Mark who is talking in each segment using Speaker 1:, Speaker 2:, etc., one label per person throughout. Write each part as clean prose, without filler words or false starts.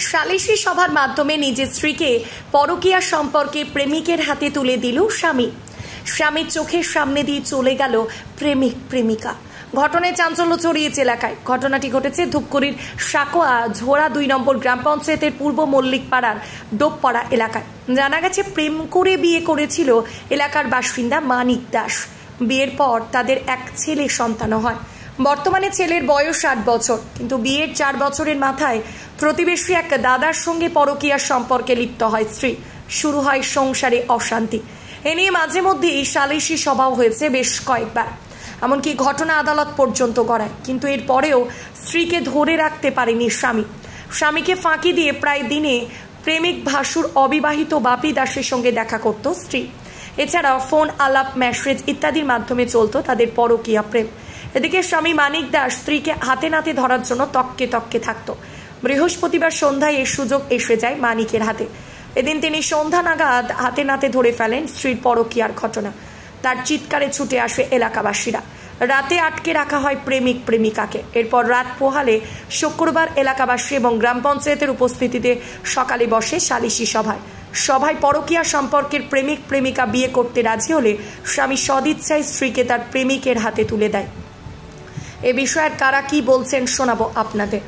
Speaker 1: সালিশি সভার মাধ্যমে নিজের স্ত্রীকে পরকীয়া সম্পর্কে প্রেমিকের হাতে তুলে দিল স্বামী। স্বামীর চোখের সামনে দিয়ে চলে গেল প্রেমিক প্রেমিকা। ঘটনায় চাঞ্চল্য ছড়িয়েছে এলাকায়। ঘটনাটি ঘটেছে ধূপগুড়ির সাকোয়া ঝোড়া 2 নম্বর গ্রাম পঞ্চায়েতের পূর্ব মল্লিকপাড়ার ডোবপাড়া এলাকায়। জানা গেছে, প্রেম করে বিয়ে করেছিল এলাকার বাসিন্দা মানিক দাস। বিয়ের পর তাদের এক ছেলে সন্তানও হয়। বর্তমানে ছেলের বয়স 8 বছর, কিন্তু বিয়ের 4 বছরের মাথায় প্রতিবেশী এক দাদার সঙ্গে পরকীয়ার সম্পর্কে লিপ্ত হয় স্ত্রী। শুরু হয় সংসারে অশান্তি। এ নিয়ে মাঝে মধ্যেই সালিশি সভাও হয়েছে বেশ কয়েকবার, এমনকি ঘটনা আদালত পর্যন্ত গড়ায়। কিন্তু এর পরেও স্ত্রীকে ধরে রাখতে পারেনি স্বামী। স্বামীকে ফাঁকি দিয়ে প্রায় দিনে প্রেমিক ভাসুর অবিবাহিত বাপি দাসের সঙ্গে দেখা করত স্ত্রী। এছাড়াও ফোন আলাপ, মেসেজ ইত্যাদির মাধ্যমে চলত তাদের পরকীয়া প্রেম। এদিকে স্বামী মানিক দাস স্ত্রীকে হাতে নাতে ধরার জন্য তককে তককে থাকত। বৃহস্পতিবার সন্ধ্যায় এই সুযোগ এসে যায় মানিকের হাতে। এদিন তিনি সন্ধ্যা নাগাদ হাতে নাতে ধরে ফেলেন স্ত্রীর পরকীয়ার ঘটনা। তার চিৎকারে ছুটে আসে এলাকাবাসীরা। রাতে আটকে রাখা হয় প্রেমিক প্রেমিকাকে। এরপর রাত পোহালে শুক্রবার এলাকাবাসী এবং গ্রাম পঞ্চায়েতের উপস্থিতিতে সকালে বসে সালিশি সভায় পরকীয়া সম্পর্কের প্রেমিক প্রেমিকা বিয়ে করতে রাজি হলে স্বামী সদিচ্ছায় স্ত্রীকে তার প্রেমিকের হাতে তুলে দেয়। এ বিষয়ে কারা কি বলছেন শোনাবো আপনাদের।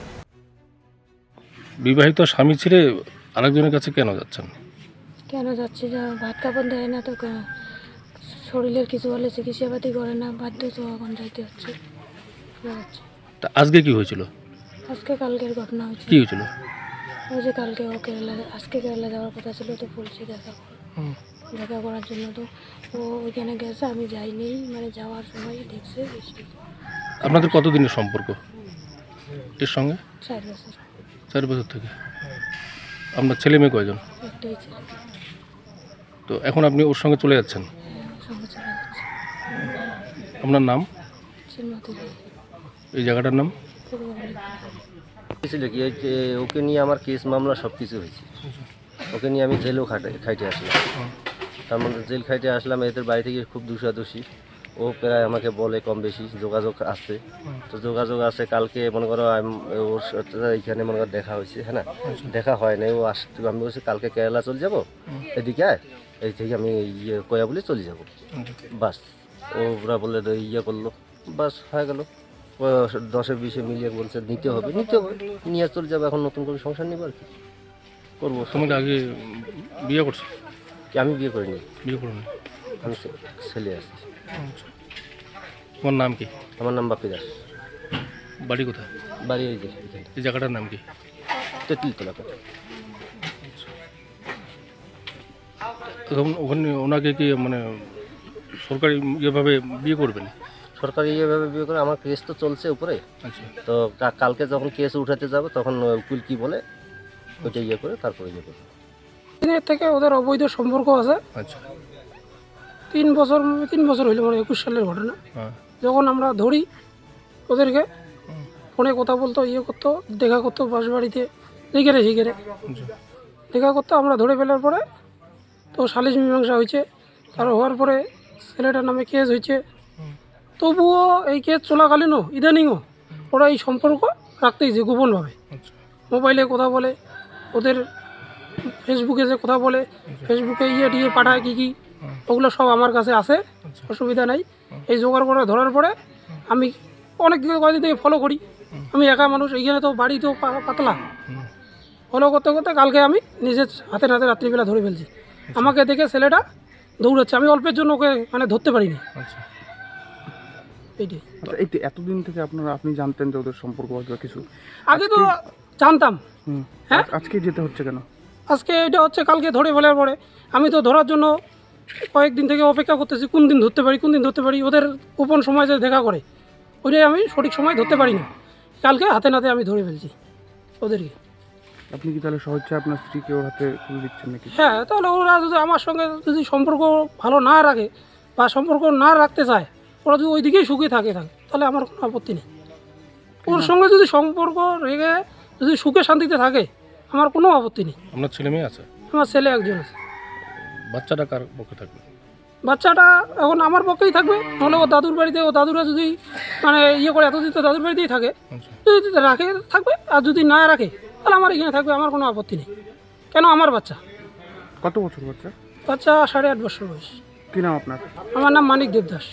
Speaker 2: বিবাহিত স্বামী ছেড়ে আরেকজনের কাছে কেন যাচ্ছেন?
Speaker 3: কেন যাচ্ছে, যা ভাত কাপড় দেয় না, তো শরীরের কিছু হলে চিকিৎসাপাতি করে না, বাধ্য তো এখন যাইতে হচ্ছে।
Speaker 2: তা আজকে কি হয়েছিল?
Speaker 3: আজকে কালকের ঘটনা হয়েছে।
Speaker 2: কি হয়েছিল?
Speaker 3: ওই যে কালকে ও আজকে কেরালা যাওয়ার কথা ছিল, তো বলছি দেখা করার জন্য। তো ও ওইখানে গেছে, আমি যাইনি, মানে যাওয়ার সময় দেখছে।
Speaker 2: আপনাদের কতদিনের সম্পর্ক এর সঙ্গে?
Speaker 3: 4 বছর।
Speaker 2: 4 বছর থেকে। আপনার ছেলে মেয়ে কয়জন?
Speaker 3: একটাই ছেলে।
Speaker 2: তো এখন আপনি ওর সঙ্গে চলে যাচ্ছেন?
Speaker 3: সঙ্গে চলে যাচ্ছে।
Speaker 2: আপনার নাম? এই জায়গাটার নাম?
Speaker 4: ছিল কি, ওকে নিয়ে আমার কেস মামলা সব কিছু হয়েছে। ওকে নিয়ে আমি জেলেও খাইটে আসলাম। তার মধ্যে জেল খাইটে আসলাম, এদের বাড়ি থেকে খুব দোষাদোষী। ও প্রায় আমাকে বলে কম বেশি যোগাযোগ আছে, তো যোগাযোগ আছে। কালকে মনে করো ওর এইখানে মনে করো দেখা হয়েছে, হ্যাঁ না, দেখা হয় নাই। ও আসতে, আমি বলছি কালকে কেরালা চলে যাবো, এদিকে এই থেকে আমি কয়া বলে চলে যাবো। বাস ওরা বলে করলো, বাস হয়ে গেল। 10-20 মিলিয়ে বলছে নিতে হবে নিয়ে চলে যাবো। এখন নতুন করে সংসার নিবো আর কি করবো।
Speaker 2: তোমাকে আগে বিয়ে করছো?
Speaker 4: আমি বিয়ে করিনি।
Speaker 2: বিয়ে করিনি?
Speaker 4: আমি ছেলে আছি।
Speaker 2: তোমার নাম কি? আমার
Speaker 4: নাম বাপি দাস।
Speaker 2: বাড়ি কোথায়?
Speaker 4: বাড়ি
Speaker 2: এই জায়গাটার নাম কি?
Speaker 4: তেঁতুলতলা।
Speaker 2: তখন ওখানে ওনাকে কি মানে সরকারি ইয়েভাবে বিয়ে করবেন?
Speaker 4: সরকারি ইয়েভাবে বিয়ে করে আমার কেস তো চলছে উপরে।
Speaker 2: আচ্ছা।
Speaker 4: তো কালকে যখন কেস উঠাতে যাবে তখন উকিল কি বলে ওইটা ইয়ে করে তারপরে ইয়ে করবে।
Speaker 5: দিনের থেকে ওদের অবৈধ সম্পর্ক আছে।
Speaker 2: আচ্ছা।
Speaker 5: 3 বছর হইল, মানে 21 সালের ঘটনা। যখন আমরা ধরি ওদেরকে, ফোনে কথা বলতো, ইয়ে করতো, দেখা করতো বাস বাড়িতে, যেখানে দেখা করতো। আমরা ধরে ফেলার পরে তো সালিশ মীমাংসা হয়েছে। তার হওয়ার পরে ছেলেটার নামে কেস হয়েছে। তবুও এই কেস চলাকালীনও ইদানিংও ওরা এই সম্পর্ক রাখতেইছে গোপনভাবে। মোবাইলে কথা বলে, ওদের ফেসবুকে যে কথা বলে, ফেসবুকে ইয়ে পাঠায় কি ওগুলো সব আমার কাছে আছে, অসুবিধা নাই। এই জোগাড় করে ধরার পরে আমি অনেক কয়েকদিন থেকে ফলো করি। আমি একা মানুষ, এইখানে তো বাড়ি তো পাতলা। ফলো করতে করতে কালকে আমি নিজের হাতে নাতে রাত্রিবেলা ধরে ফেলছি। আমাকে দেখে ছেলেটা দৌড়াচ্ছে, আমি অল্পের জন্য ওকে মানে ধরতে পারিনি। এইটাই।
Speaker 6: এই এতদিন থেকে আপনি জানতেন যে ওদের সম্পর্ক কিছু?
Speaker 5: আগে তো জানতাম। হ্যাঁ,
Speaker 6: আজকে যেতে হচ্ছে কেন?
Speaker 5: আজকে এটা হচ্ছে কালকে ধরে ফেলার পরে আমি তো ধরার জন্য কয়েকদিন থেকে অপেক্ষা করতেছি, কোন দিন ধরতে পারি। ওদের গোপন সময় যে দেখা করে ওইটাই আমি সঠিক সময় ধরতে পারি না। কালকে হাতে নাতে আমি ধরে ফেলছি ওদেরকে।
Speaker 6: আপনি কি তাহলে সহজে আপনার স্ত্রীকে ওর হাতে তুলে দিচ্ছেন নাকি?
Speaker 5: হ্যাঁ, তাহলে ওরা যদি আমার সঙ্গে যদি সম্পর্ক ভালো না রাখে বা সম্পর্ক না রাখতে চায়, ওরা যদি ওই দিকেই সুখে থাকে তাহলে আমার কোনো আপত্তি নেই। ওর সঙ্গে যদি সম্পর্ক রেখে যদি সুখে শান্তিতে থাকে আমার কোনো আপত্তি নেই।
Speaker 2: আপনার ছেলে মেয়ে আছে?
Speaker 5: আমার ছেলে একজন আছে।
Speaker 2: বাচ্চাটা কার পক্ষে থাকবে?
Speaker 5: বাচ্চাটা এখন আমার পক্ষেই থাকবে, নাহলে ও দাদুর বাড়িতে, ও দাদুরা যদি মানে ইয়ে করে, এতদিন তো দাদুর বাড়িতেই থাকে, যদি রাখে থাকবে, আর যদি না রাখে তাহলে আমার এখানে থাকবে, আমার কোনো আপত্তি নেই। কেন আমার বাচ্চা,
Speaker 6: কত বছর বাচ্চা?
Speaker 5: বাচ্চা 8.5 বছর বয়স।
Speaker 6: কী নাম আপনার?
Speaker 5: আমার নাম মানিক দেবদাস।